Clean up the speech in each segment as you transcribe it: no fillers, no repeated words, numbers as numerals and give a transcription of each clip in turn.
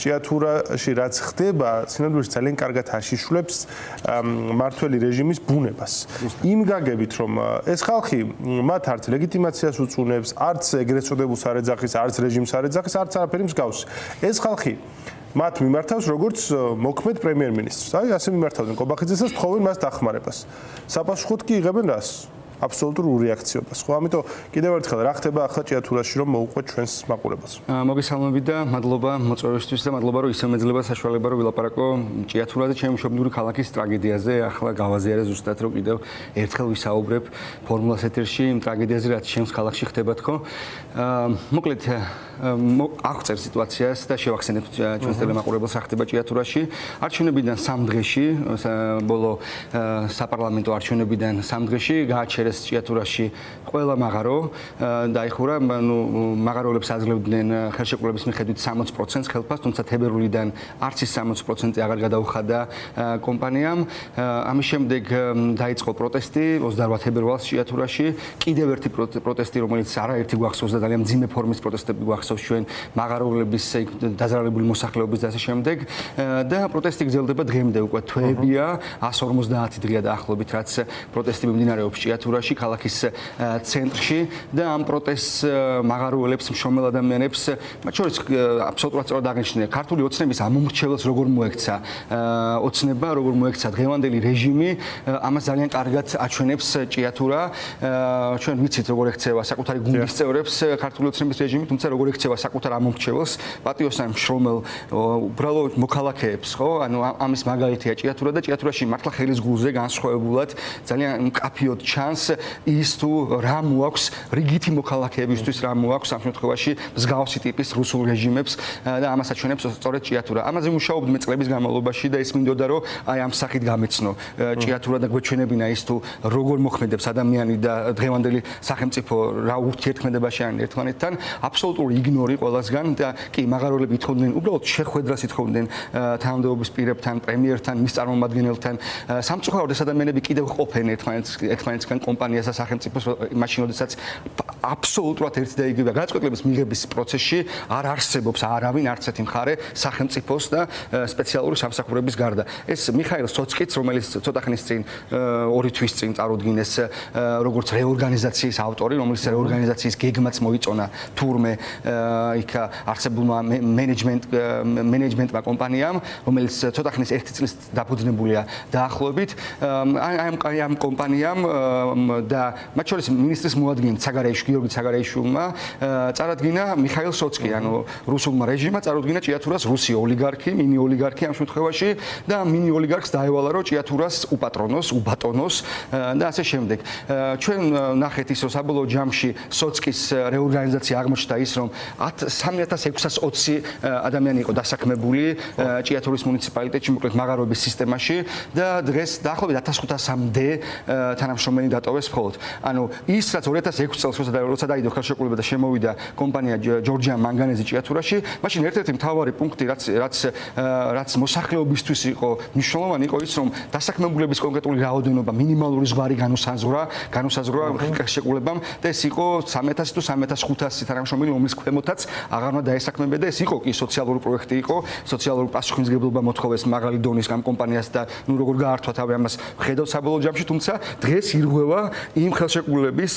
ჭიათურაში რაც ხდება, სინამდვილეში ძალიან კარგად აშიშვლებს მართველი რეჟიმის ბუნებას. იმ გაგებით, რომ ეს ხალხი მათ არც ლეგიტიმაციას უწუნებს, არც ეგრეთ წოდებულ სარეძახის, არც რეჟიმს სარეძახის, არც არაფერი მსგავსი. ეს ხალხი მათ მიმართავს როგორც მოქმედ პრემიერ-მინისტრს. აი, ასე მიმართავდნენ ყობახიძესაც, თხოვენ მას დახმარებას. საპასუხოდ კი იღებენ რას? აბსოლუტურ რეაქციობას. ხო, ამიტომ კიდევ ერთხელ რა ხდება ახლა ჭიათურაში, რომ მოუყვეთ ჩვენს მაყურებელს. მოგესალმებით და მადლობა მოწვევისთვის და მადლობა რომ ისე მეძლება საშუალება რომ ვილაპარაკო ჭიათურაზე, ჩემი მშობლიური ქალაქის ტრაგედიაზე. ახლა გავაზიარე ზუსტად რომ კიდევ ერთხელ ვისაუბრებ ფორმულას ეთერში იმ ტრაგედიაზე, რაც ჩემს ქალაქში ხდება თქო. მოკლედ აღწერ სიტუაციას და შევახსენებ ჩვენს ტელემაყურებელს რა ხდება ჭიათურაში. არჩევნებიდან 3 დღეში, ბოლო საპარლამენტო არჩევნებიდან 3 დღეში გააჩერეს ჭიათურაში ყველა მაღარო დაიხურა, მაღაროებს აძლევდნენ ხელშეკრულების მიხედვით 60%-ს ხელფას, თუმცა თებერვლიდან არც ის 60% აღარ გადაუხადა კომპანიამ. ამის შემდეგ დაიწყო პროტესტი 28 თებერვალს ჭიათურაში, კიდევ ერთი პროტესტი, რომელიც არაერთი გვახსოვს და ძალიან მძიმე ფორმის პროტესტები გვახსოვს ჩვენ მაღაროების დაზარალებული მოსახლეობის და ასე შემდეგ და პროტესტი გრძელდება დღემდე, უკვე თვეებია, 150 დღეა დაახლოებით, რაც პროტესტი მიმდინარეობს ჭიათურაში, ქალაქის ცენტრში და ამ პროტესტს მაღაროელებს, მშრომელ ადამიანებს, მათ შორის აბსოლუტურად სწორად აღნიშნეს ქართული ოცნების ამომრჩეველს როგორ მოექცა ოცნება, როგორ მოექცა დღევანდელი რეჟიმი, ამას ძალიან კარგად აჩვენებს ჭიათურა. ჩვენ ვიცით როგორ ექცევა საკუთარი გუნდის წევრებს ქართული ოცნების რეჟიმი, თუმცა როგორ ექცევა საკუთარ ამომრჩეველს, პატიოსან მშრომელ უბრალოდ მოქალაქეებს, ხო? ანუ ამის მაგალითია ჭიათურა და ჭიათურაში მართლა ხელის გულზე განსხვავებულად ძალიან მკაფიოდ ჩანს ის თუ რა მოაქვს რიგითი მოქალაქეებისთვის რა მოაქვს ამ შემთხვევაში მსგავსი ტიპის რუსულ რეჟიმებს და ამას აჩვენებს სწორედ ჭიათურა. ამაზე მუშაობდი მე წლების განმავლობაში და ეს მინდოდა რომ აი ამ სახით გამეცნო ჭიათურა და გვეჩვენებინა ის თუ როგორ მოქმედებს ადამიანი და დღევანდელი სახელმწიფო რა ურთიერთქმედებაში არის ერთმანეთთან. აბსოლუტური იგნორი ყველასგან და კი მაღაროელები ითხოვდნენ უბრალოდ შეხვედრას ითხოვდნენ თანამდებობის პირებთან, პრემიერთან, მის წარმომადგენელთან. სამწუხაროდ ეს ადამიანები კიდევ ყოფენ ერთმანეთსგან კომპანიას და სახელმწიფოს მაშინ როდესაც აბსოლუტურად ერთი და იგივე გადაწყვეტილების მიღების პროცესში არ არსებობს არავინ არც ერთი მხარე სახელმწიფოს და სპეციალური სამსახურების გარდა. ეს მიხაილ სოცკიც, რომელიც ცოტა ხნის წინ 2 თვის წინ წარუდგინეს როგორც რეორგანიზაციის ავტორი, რომელიც რეორგანიზაციის გეგმაც მოიწონა თურმე იქ არსებულმა მენეჯმენტმა კომპანიამ, რომელიც ცოტა ხნის 1 წლის დაფუძნებულია დაახლოებით ამ კომპანიამ და მათ შორის მინისტრის მოადგილე გიორგი ცაგარეიშვილმა წარადგინა მიხაილ სოცკი, ანუ რუსულმა რეჟიმმა წარუდგინა ჭიათურას რუსი ოლიგარქი, მინი ოლიგარქი ამ შემთხვევაში და მინი ოლიგარქს დაევალა რომ ჭიათურას უბატონოს და ასე შემდეგ. ჩვენ ნახეთ ის რომ საბოლოო ჯამში სოცკის რეორგანიზაცია აღმოჩნდა ის რომ 3620 ადამიანი იყო დასაქმებული ჭიათურის მუნიციპალიტეტში, მოკლედ მაღაროების სისტემაში და დღეს დაახლოებით 1500-მდე თანამშრომელი დატოვეს მხოლოდ. ანუ ის რაც 2006 წელს როცა დაიდო ხელშეკრულება და შემოვიდა კომპანია ჯორჯიან მანგანეზი ჭიათურაში, მაშინ ერთ-ერთი მთავარი პუნქტი რაც მოსახლეობისთვის იყო მნიშვნელოვანი იყო ის რომ დასაქმებულების კონკრეტული რაოდენობა მინიმალური ზღვარი განუსაზღვრა ხელშეკრულებამ და ეს იყო 3000 თუ 3500 თანამშრომელი, რომლის ქვემოთაც აღარ უნდა დაესაქმებია და ეს იყო კი სოციალური პროექტი იყო, სოციალური პასუხისმგებლობა მოთხოვეს მაღალი დონის ამ კომპანიას და ნუ როგორ გაართვა თავი ამას ხედავთ საბოლოო ჯამში, თუმცა დღეს ირღვევა იმ ხელშეკრულების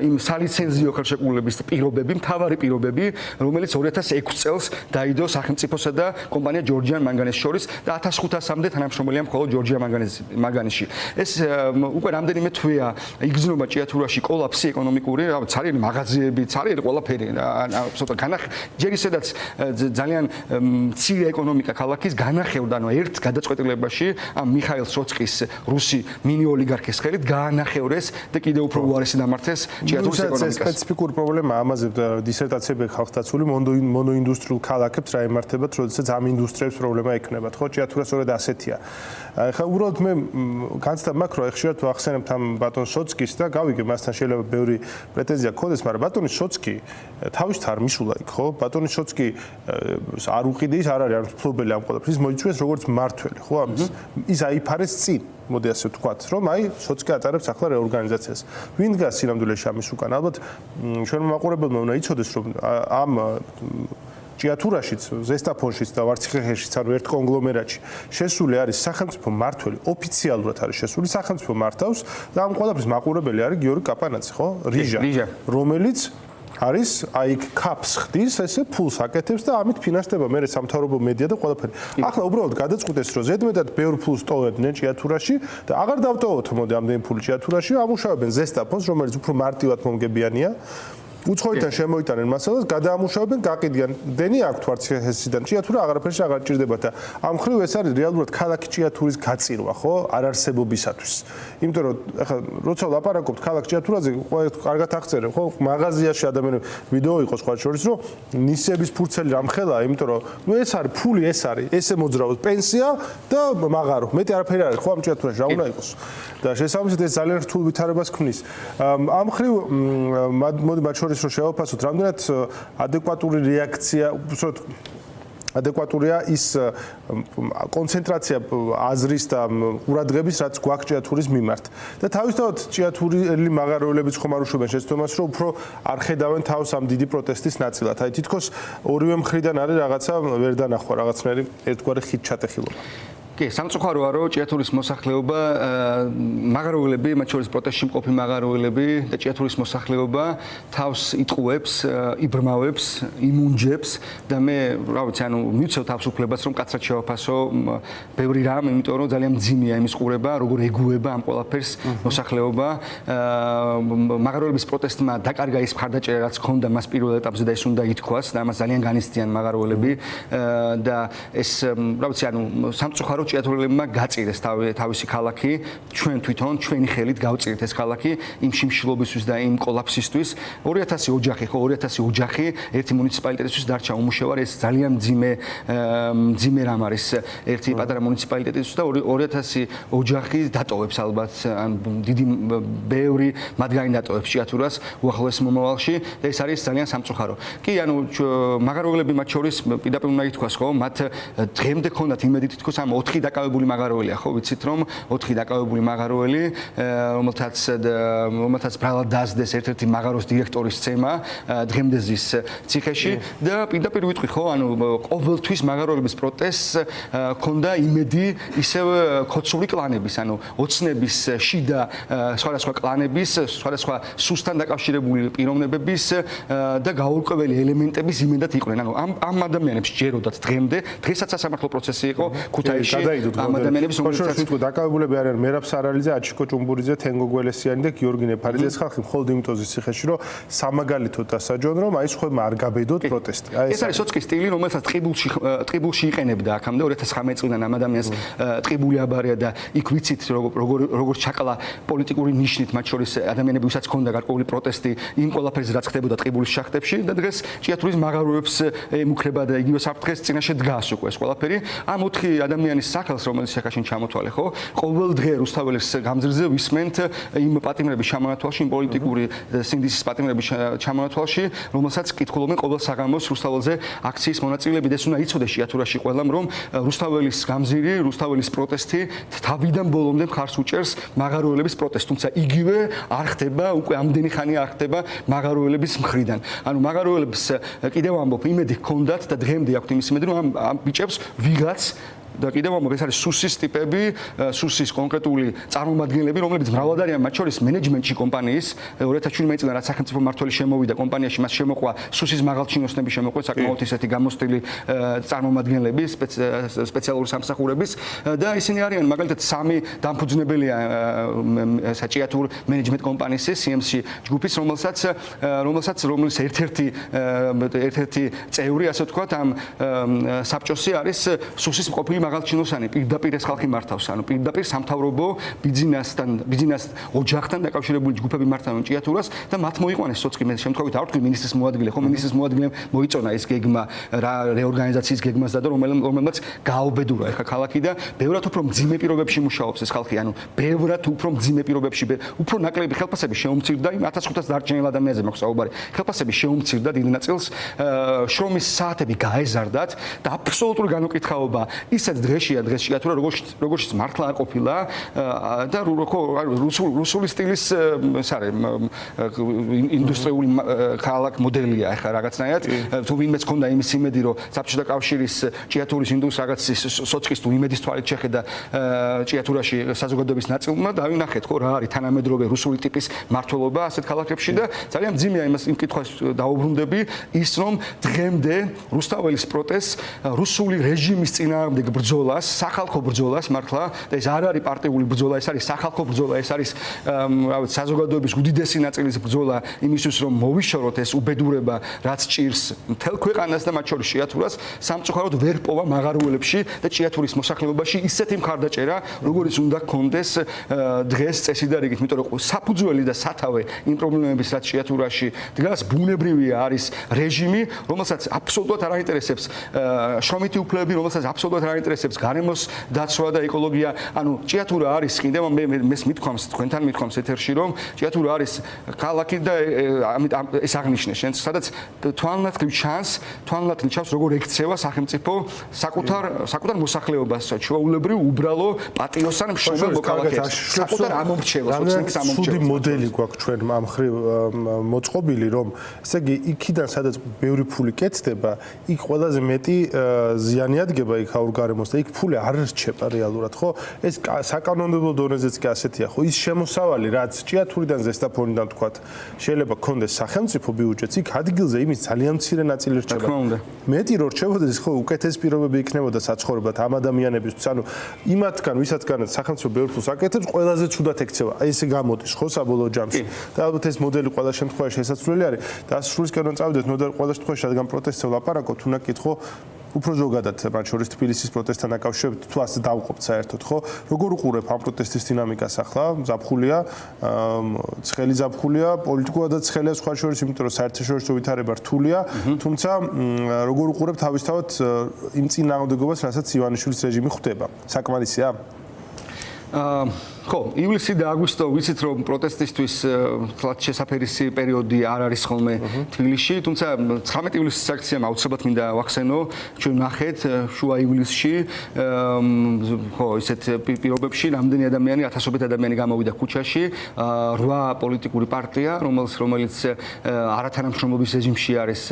იმ სალიცენზიო ხელშეკრულების პირობები, მთავარი პირობები, რომელიც 2006 წელს დაიდო სახელმწიფოსა და კომპანია ჯორჯიან მანგანეზს შორის და 1500-მდე თანამშრომელია მხოლოდ ჯორჯიან მანგანეზში. ეს უკვე რამდენიმე თვეა იგრძნობა ჭიათურაში კოლაფსი ეკონომიკური, ცარიერი მაღაზიები, ცარიერი ყველაფერი, ჯერ ისედაც ძალიან მცირე ეკონომიკა ქალაქის განახევრდა, ანუ ერთ გადაწყვეტილებაში ამ მიხაილ სოცკის რუსი მინი ოლიგარქის ხელით გაანახევრეს და კიდევ უფრო უარესი დამართეს ჭიათურის ეკონომიკას. სპეციფიკური პრობლემა ამაზე დისერტაციები ხალხთაცული მონოინდუსტრიულ ქალაქებს რა ემართებათ, როდესაც ამ ინდუსტრიებს პრობლემა ექნებათ, ხო? ჭიათურა სწორედ ასეთია. ხა უბრალოდ მე განცდა მაქვს, რომ ხშირად ვახსენებთ ამ ბატონ სოცკის და გავიგე მასთან შეიძლება ბევრი პრეტენზია გქონდეს, მაგრამ ბატონი სოცკი თავის არ მისულა იქ, ხო? ბატონი სოცკი არ უყიდა ის არ არის მფლობელი ამ ყველაფრის, ის მოიწვიეს როგორც მართველი, ხო? ის აიფარეს წინ. მოდი ასე ვთქვათ, რომ აი სოცკი ატარებს ახლა რეორგანიზაციას. ვინ დგას სინამდვილეში ამის უკან? ალბათ ჩვენმა მაყურებელმა უნდა იცოდეს, რომ ამ ჭიათურაშიც, ზესტაფონშიც და ვარცხეხეშიც, ანუ ერთ კონგლომერატში შესული არის სახელმწიფო მმართველი, ოფიციალურად არის შესული, სახელმწიფო მართავს და ამ ყველაფრის მაყურებელი არის გიორგი კაპანაძე, ხო? რიჟა, რომელიც არის აი კაპს ხდის, ესე ფულს აკეთებს და ამით ფინანსდება მე სამთავრობო მედია და ყველაფერი. ახლა უბრალოდ გადაწყვიტეს, რომ ზედმეტად ბევრ ფულს ტოვებდნენ ჭიათურაში და აღარ დავტოვოთ მოდი ამდენი ფული ჭიათურაში, ამუშავებენ ზესტაფონს, რომელიც უფრო მარტივად მომგებიანია. უცხოეთიდან შემოიტანენ მასალას, გადაამუშავებენ, გაყიდიან. დენი აქვთ ვარცხეხესიდან ჭიათურა აღარაფერში აღარ ჭირდება და ამ ხრივ ეს არის რეალურად ქალაქი ჭიათურის გაწირვა, ხო, არარსებობისათვის. იმიტომ რომ ახლა როცა ლაპარაკობთ ქალაქ ჭიათურაზე, კარგად აღწერენ, ხო, მაღაზიაში ადამიანები ვიდეო იყო სხვა შორის, რომ ნისების ფურცელი რამხელაა, იმიტომ რომ ნუ ეს არის ფული, ეს არის, ესე მოძრაობს პენსია და მაღარო. მეტი არაფერი არ არის, ხო, ამ ჭიათურაში რა უნდა იყოს. და შესაბამისად ეს ძალიან რთულ ვითარებას ქმნის. ამ ხრივ მოდი მათ შორის რომ შევაფასოთ, რამდენად ადეკვატური რეაქცია, უბრალოდ ადეკვატურია ის კონცენტრაცია აზრის და ყურადღების, რაც გვაქვს ჭიათურის მიმართ. და თავისთავად ჭიათურელი მაღაროელებიც ხომ არ უშვებენ შეცდომას, რომ უფრო არ ხედავენ თავს ამ დიდი პროტესტის ნაწილად. აი თითქოს ორივე მხრიდან არის რაღაცა ვერ დანახვა, რაღაცნაირი ერთგვარი ხიდჩატეხილობა. კი, სამწუხაროა, რომ ჭიათურის მოსახლეობა, მაღაროელები, მათ შორის პროტესტში მყოფი მაღაროელები და ჭიათურის მოსახლეობა თავს იტყუებს, იბრმავებს, იმუნჯებს და მე, რა ვიცი, ანუ მივცევ თავისუფლებას, რომ კაცრად შევაფასო ბევრი რამ, იმიტომ რომ ძალიან მძიმეა იმის ყურება, როგორ ეგუება ამ ყველაფერს მოსახლეობა. მაღაროელების პროტესტმა დაკარგა ის მხარდაჭერა, რაც ჰქონდა მას პირველ ეტაპზე და ეს უნდა ითქვას და ამას ძალიან განიცდიან მაღაროელები და ეს, რა ვიცი, ანუ სამწუხარო ჭიათურელებმა გაწირეს თავისი ქალაქი, ჩვენ თვითონ, ჩვენი ხელით გავწირეთ ეს ქალაქი იმ შიმშილობისთვის და იმ კოლაფსისთვის. 2000 ოჯახი, ხო, 2000 ოჯახი ერთი მუნიციპალიტეტისთვის დარჩა უმუშევარი, ეს ძალიან მძიმე რამ არის ერთი პატარა მუნიციპალიტეტისთვის და 2000 ოჯახი დატოვებს ალბათ, ან დიდი ბევრი მათგანი დატოვებს ჭიათურას უახლოეს მომავალში და ეს არის ძალიან სამწუხარო. კი, ანუ მაღაროელები მათ შორის პირდაპირ უნდა ითქვას, ხო, მათ დღემდე ქონდათ იმედი თითქოს ამ 4 დაკავებული მაღაროელია, ხო, ვიცით რომ 4 დაკავებული მაღაროელი, რომელთაც ბრალად დასდეს ერთ-ერთი მაღაროს დირექტორის ცემა დღემდე ზის ციხეში და პირდაპირ ვიტყვი, ხო, ანუ ყოველთვის მაღაროელების პროტესტს ქონდა იმედი ისევ ქოცული კლანების, ანუ ოცნების, შიდა სხვადასხვა კლანების, სხვადასხვა სუსტან დაკავშირებული პიროვნებების და გაურკვეველი 엘ემენტების იმედად იყვნენ. ანუ ამ ადამიანებს ჯეროდათ დღემდე, დღესაც სასამართლო პროცესი იყო ქუთაისში. ამ ადამიანების რომელსაც ვიტყვი დაკავებულები არიან მერაბ სარალიძე, აჩიკო ჭუმბურიძე, თენგო გველესიანი და გიორგი ნეფარიძე. ეს ხალხი მხოლოდ იმიტოზის ციხეში, რომ სამაგალითოდ დასაჯონ, რომ აი სხვებმა არ გაბედოთ პროტესტი. ეს არის სოციალური სტილი, რომელსაც ტყიბულში იყენებდა აქამდე 2019 წლიდან ამ ადამიანს ტყიბული აბარია და იქ ვიცით როგორ ჩაკლა პოლიტიკური ნიშნით, მათ შორის ადამიანები, ვისაც ჰქონდა გარკვეული პროტესტი იმ ყველაფერზე, რაც ხდებოდა ტყიბულის შახტებში და დღეს ჭიათურის მაღაროებს ემუქრება და იგივე საფრთხეს წინაშე დგას უკვე ეს ყველაფერი. ამ 4 ადამიანის სახელს, რომელიც ახლა ჩამოთვალე, ხო? ყოველ დღე რუსთაველის გამზირზე ვისმენთ იმ პატიმრების ჩამონათვალში, იმ პოლიტიკური სინდისის პატიმრების ჩამონათვალში, რომელსაც კითხულობენ ყოველ საღამოს რუსთაველზე აქციის მონაწილეები. ეს უნდა იცოდეს ჭიათურაში ყველამ, რომ რუსთაველის გამზირი, რუსთაველის პროტესტი თავიდან ბოლომდე მხარს უჭერს მაღაროელების პროტესტს, თუმცა იგივე არ ხდება, უკვე ამდენი ხანი არ ხდება მაღაროელების მხრიდან. ანუ მაღაროელებს კიდევ ამბობ, იმედი ჰქონდათ და დღემდე აქვთ იმის იმედი, რომ ამ ბიჭებს ვიღაც და კიდევ ამბობ, ეს არის სუსის ტიპები, სუსის კონკრეტული წარმომადგენლები, რომლებიც მრავლად არიან, მათ შორის მენეჯმენტში კომპანიის 2017 წლიდან რაც სახელმწიფო მმართველი შემოვიდა კომპანიაში, მას შემოყვა სუსის მაღალჩინოსნები, შემოყვა საკმაოდ ისეთი გამოსტილი წარმომადგენლები, სპეციალური სამსახურების და ისინი არიან მაგალითად 3 დამფუძნებელია ჭიათურ მენეჯმენტ კომპანიის CMC ჯგუფის, რომელიც ერთ-ერთი წევრი, ასე ვთქვათ, ამ საბჭოსი არის სუსის ყოფილი მაღალჩინოსანი, პირდაპირ ეს ხალხი მართავს, ანუ პირდაპირ სამთავრობო ბიზნეს ოჯახთან დაკავშირებული ჯგუფები მართავენ ჭიათურას და მათ მოიყვანეს სოციალური მე შემთხვევით არ ვთქვი მინისტრის მოადგილე, ხო, მინისტრის მოადგილემ მოიწონა ეს გეგმა, რა რეორგანიზაციის გეგმას და რომელმაც გააუბედურა ეხა ქალაქი და ბევრად უფრო მძიმე პირობებში მუშაობს ეს ხალხი, ანუ ბევრად უფრო მძიმე პირობებში, უფრო ნაკლები ხელფასები შეუმცირდა იმ 1500 დარჩენილ ადამიანზე მაქვს საუბარი. ხელფასები შეუმცირდა დიდ ნაწილს, შრომის საათები გაეზარდათ და აბსოლუტური განუკითხაობა ისეთ დღეშია, დღეს ჭიათურა როგორიც მართლა არ ყოფილა და რუსული სტილის ინდუსტრიული ქალაქ მოდელია ახლა რაღაცნაირად თუ ვინმეც ქონდა იმის იმედი რომ საბჭოთა კავშირის ჭიათურის ინდუსტრია რაღაც სოციალისტ თუ იმედის თვალით შეხედა ჭიათურაში საზოგადოების ნაწილმა დავინახეთ ხო რა არის თანამედროვე რუსული ტიპის მართლობა ასეთ ქალაქებში და ძალიან მძიმეა იმ კითხვას დაუბრუნდები ის რომ დღემდე რუსთაველის პროტესტს რუსული რეჟიმის წინააღმდეგ ბრძოლას სახალხო ბრძოლას მართლა და ეს არ არის პარტიული ბრძოლა ეს არის სახალხო ბრძოლა ეს არის რა ვიცი საზოგადოების უდიდესი ნაწილის ბრძოლა იმისთვის რომ მოვიშოროთ ეს უბედურება რაც ჭირს მთელ ქვეყანას და მათ შორის ჭიათურას სამწუხაროდ ვერ პოვა მაღარუელებში და ჭიათურის მოსახლეობაში ისეთი მხარდაჭერა როგორიც უნდა გქონდეს დღეს წესიდარიგით იმიტომ რომ საფუძველი და სათავე იმ პრობლემების რაც ჭიათურაში დგას ბუნებრივია არის რეჟიმი რომელსაც აბსოლუტურად არ აინტერესებს შრომითი უფლებები რომელსაც აბსოლუტურად არ აინტერესებს გარემოს დაცვა და ეკოლოგია ანუ ჭიათურა არის კიდევ მეს მithქვამს თქვენთან მithქვამს ეთერში რომ ჭიათურა არის ქალაქი და ეს აღნიშნე შენ სადაც თვალნათლივ ჩანს როგორ ექცევა სახელმწიფო საკუთარ მოსახლეობას ჩვეულებრივ უბრალო პატიოსან მშრომელ მოქალაქეებს საკუთარ ამომრჩევას ოცნების ამომრჩევას ცუდი მოდელი გვაქვს ჩვენ ამ ხრივ მოწყობილი რომ ესე იგი იქიდან სადაც ბევრი ფული კეთდება იქ ყველაზე მეტი ზიანი ადგება იქ აურ გარემოს და იქ ფული არ რჩება რეალურად ხო ეს საკანონმდებლო დონეზეც კი ასეთია ხო ის შემოსავალი რაც ჭიათურიდან ზესტაფონიდან თქვა შეიძლება გქონდეს სახელმწიფო ბიუჯეტს იქ ადგილზე იმის ძალიან მცირე ნაწილი რჩება მეტი რო რჩებოდეს ხო უკეთეს პირობები იქნებოდა საცხოვრებლად ამ ადამიანებისთვის ანუ იმათგან ვისაცგანაც სახელმწიფო ბევრ ფულს აკეთებს ყველაზე ცუდად ექცევა აი ესე გამოდის ხო საბოლოო ჯამში და ალბათ ეს მოდელი ყველა შემთხვევაში შესაძლებელი არის და სრულისკენ რომ წავიდეთ მოდელი ყველა შემთხვევაში რადგან პროტესტზე ვლაპარაკობთ უნდა გითხო უფრო ზოგადად მათ შორის თბილისის პროტესტთან დაკავშირებით თუ ასე დავუყობთ საერთოდ ხო როგორ უყურებ ამ პროტესტის დინამიკას ახლა ზაფხულია ცხელი ზაფხულია პოლიტიკურადაც ცხელია სხვა შორის იმიტომ რომ საერთაშორისო ვითარება რთულია თუმცა როგორ უყურებ თავისთავად იმ წინააღმდეგობას რასაც ივანიშვილის რეჟიმი ხვდება საკმარისია ხო, ივლისი და აგვისტო ვიცით რომ პროტესტისთვის თლათ შესაფერისი პერიოდი არ არის ხოლმე თბილისში, თუმცა 19 ივლისის აქციამ აუცილებლად მინდა ვახსენო, ჩვენ ნახეთ შუა ივლისში ხო, ისეთ პირობებში რამდენი ადამიანი, ათასობით ადამიანი გამოვიდა ქუჩაში, 8 პოლიტიკური პარტია, რომელიც არათანამშრომლობის რეჟიმში არის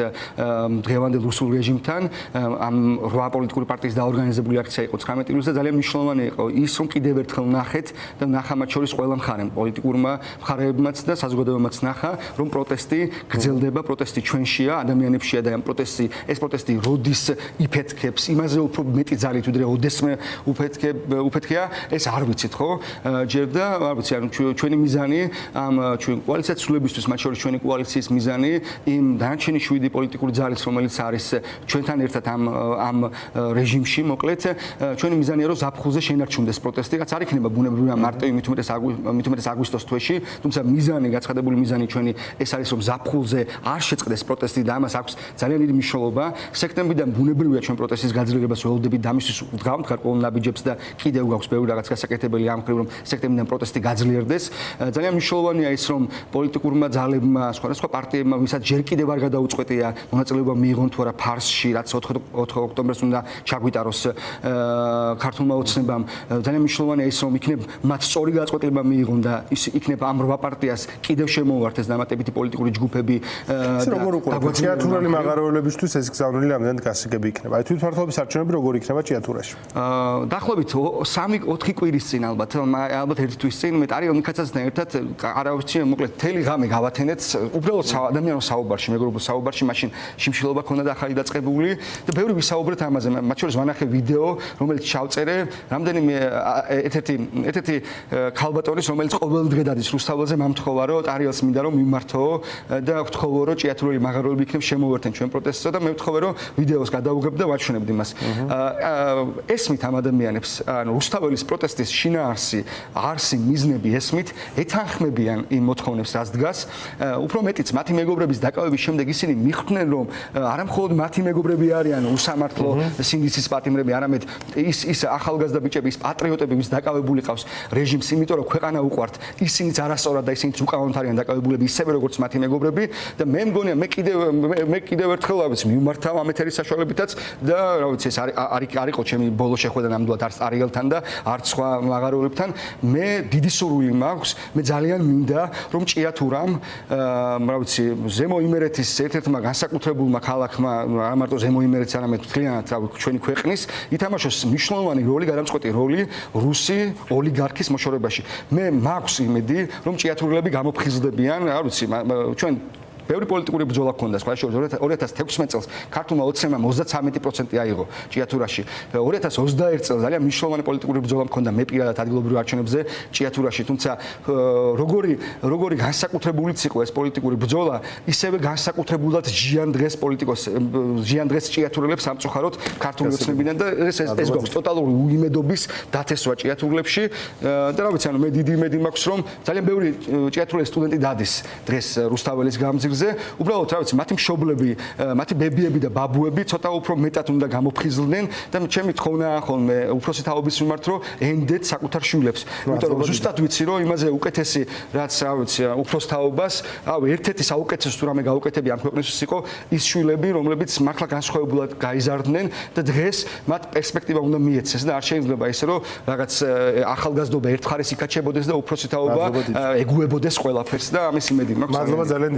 დღევანდელ რუსულ რეჟიმთან, ამ 8 პოლიტიკური პარტიის დაორგანიზებული აქცია იყო 19 ივლისს და ძალიან მნიშვნელოვანი იყო ის რომ კიდევ ერთხელ ნახეთ და ნახამად შორის ყველა მხარემ პოლიტიკურმა მხარეებმაც და საზოგადოებამაც ნახა რომ პროტესტი გრძელდება პროტესტი ჩვენშია ადამიანებშია და ეს პროტესტი როდის იფეთქებს იმაზე უფრო მეტი ძალით ვიდრე ოდესმე უფეთქია ეს არ ვიცით ხო ჯერ და არ ვიცი ანუ ჩვენი მიზანი ამ ჩვენ კოალიციას ცვლილებისთვის მათ შორის ჩვენი კოალიციის მიზანი იმ დანარჩენი 7 პოლიტიკური ძალის რომელიც არის ჩვენთან ერთად ამ რეჟიმში მოკლედ ჩვენი მიზანია რომ ზაფხულზე შენარჩუნდეს პროტესტი რაც არ იქნება ბუნებრივია მარტივი მით უმეტეს აგვისტოს თვეში, თუმცა მიზანი, გაცხადებული მიზანი ჩვენი ეს არის რომ ზაფხულზე არ შეწყდეს პროტესტი და ამას აქვს ძალიან დიდი მნიშვნელობა. სექტემბრიდან ბუნებრივია ჩვენ პროტესტის გაძლიერებას ველოდებით და ამისთვის ვდგავთ ყოველ ნაბიჯებს და კიდევ გვაქვს ბევრი რაღაც გასაკეთებელი ამ ხრივ რომ სექტემბრიდან პროტესტი გაძლიერდეს. ძალიან მნიშვნელოვანია ის რომ პოლიტიკურმა ძალებმა, სხვადასხვა პარტიებმა, ვისაც ჯერ კიდევ არ გადაუწყვეტია მონაწილეობა მიიღონ თუ არა ფარსში, რაც 4 ოქტომბერს უნდა ჩაგვიტაროს ქართულმა ოცნებამ. ძალიან მნიშვნელოვანია ის რომ იქნებ მათ სწორი გაწყვეტილება მიიღონ და ის იქნება ამ 8 პარტიას კიდევ შემოუვართეს დამატებითი პოლიტიკური ჯგუფები და როგორ უყურებთ ჭიათურელი მაღაროელებისთვის ეს გზავნილი ამდენად გასაგები იქნება. აი თვითმმართველობის არჩევნები როგორ იქნება ჭიათურაში? დაახლოებით 3-4 კვირის წინ ალბათ ერთი თვის წინ მე ტარიელ მიქაცასთან ერთად არავითარი მოკლედ თელი ღამე გავათენეთ უბრალოდ ადამიანო საუბარში მეგობრებო საუბარში მაშინ შიმშილობა ქონდა და ახალი დაწყებული და ბევრი ვისაუბრეთ ამაზე მათ შორის ვანახე ვიდეო რომელიც ჩავწერე რამდენიმე ერთ-ერთი ქალბატონის რომელიც ყოველ დღე დადის რუსთაველზე მომთხოვა რომ ტარიელს მინდა რომ მიმართო და ვთხოვო რომ ჭიათურელი მაღაროელები იქნებ შემოვერთენ ჩვენ პროტესტსა და მე ვთხოვე რომ ვიდეოს გადავუგებ და ვაჩვენებდი მას. ესმით ამ ადამიანებს ანუ რუსთაველის პროტესტის შინაარსი მიზნები ესმით ეთანხმებიან იმ მოთხოვნებს რაც დგას უფრო მეტიც მათი მეგობრების დაკავების შემდეგ ისინი მიხვდნენ რომ არა მხოლოდ მათი მეგობრები არიან უსამართლო სინდისის პატიმრები არამედ ის ახალგაზრდა ბიჭები ის პატრიოტები ვის დაკავება დაკავებული ყავს რეჟიმს, იმიტომ რომ ქვეყანა უყვართ, ისინიც არასწორად და ისინიც უკავონთ არიან დაკავებულები ისევე როგორც მათი მეგობრები და მე მგონია მე კიდევ ერთხელ რა ვიცი მიმართავ ამ ეთერის საშუალებითაც და რა ვიცი ეს არ იყო ჩემი ბოლო შეხვედრა ნამდვილად არც არიელთან და არც სხვა მაღაროებთან მე დიდი სურვილი მაქვს მე ძალიან მინდა რომ ჭიათურამ რა ვიცი ზემო იმერეთის ერთ-ერთმა განსაკუთრებულმა ქალაქმა არ მარტო ზემო იმერეთის არამედ მთლიანად ჩვენი ქვეყნის ითამაშოს მნიშვნელოვანი როლი გადამწყვეტი როლი რუსი ოლიგარქის მოშორებაში მე მაქვს იმედი რომ ჭიათურელები გამოფხიზლდებიან რა ვიცი ჩვენ ბევრი პოლიტიკური ბრძოლა ქონდა სხვა შორის 2016 წელს ქართულმა ოცნებამ 33% აიღო ჭიათურაში 2021 წელს ძალიან მნიშვნელოვანი პოლიტიკური ბრძოლა მქონდა მე პირადად ადგილობრივ არჩევნებზე ჭიათურაში თუმცა როგორი განსაკუთრებულიც იყო ეს პოლიტიკური ბრძოლა ისევე განსაკუთრებულად ჟიან დღეს ჭიათურელებს სამწუხაროდ ქართული ოცნებიდან და ეს გვაქვს ტოტალური უიმედობის დათესვა ჭიათურელებში და რა ვიცი ანუ მე დიდი იმედი მაქვს რომ ძალიან ბევრი ჭიათურელი სტუდენტი დადის დღეს რუსთაველის გამზირ უბრალოდ რა ვიცი მათი მშობლები, მათი ბებიები და ბაბუები ცოტა უფრო მეტად უნდა გამოფხიზლდნენ და ჩემი თხოვნაა ხოლმე უფროსი თაობის მიმართ რომ ენდეთ საკუთარ შვილებს. იმიტომ რომ ზუსტად ვიცი რომ იმაზე უკეთესი რაც რა ვიცი უფროს თაობას, ერთ-ერთი საუკეთესო თუ რამე გაუკეთებია ამ ქვეყნისთვის იყო ის შვილები, რომლებიც მართლა განსხვავებულად გაიზარდნენ და დღეს მათ პერსპექტივა უნდა მიეცეს და არ შეიძლება ისე რომ რაღაც ახალგაზრდობა ერთხარეს იკაჩებოდეს და უფროსი თაობა ეგუებოდეს ყველაფერს და ამის იმედი მაქვს. მადლობა ძალიან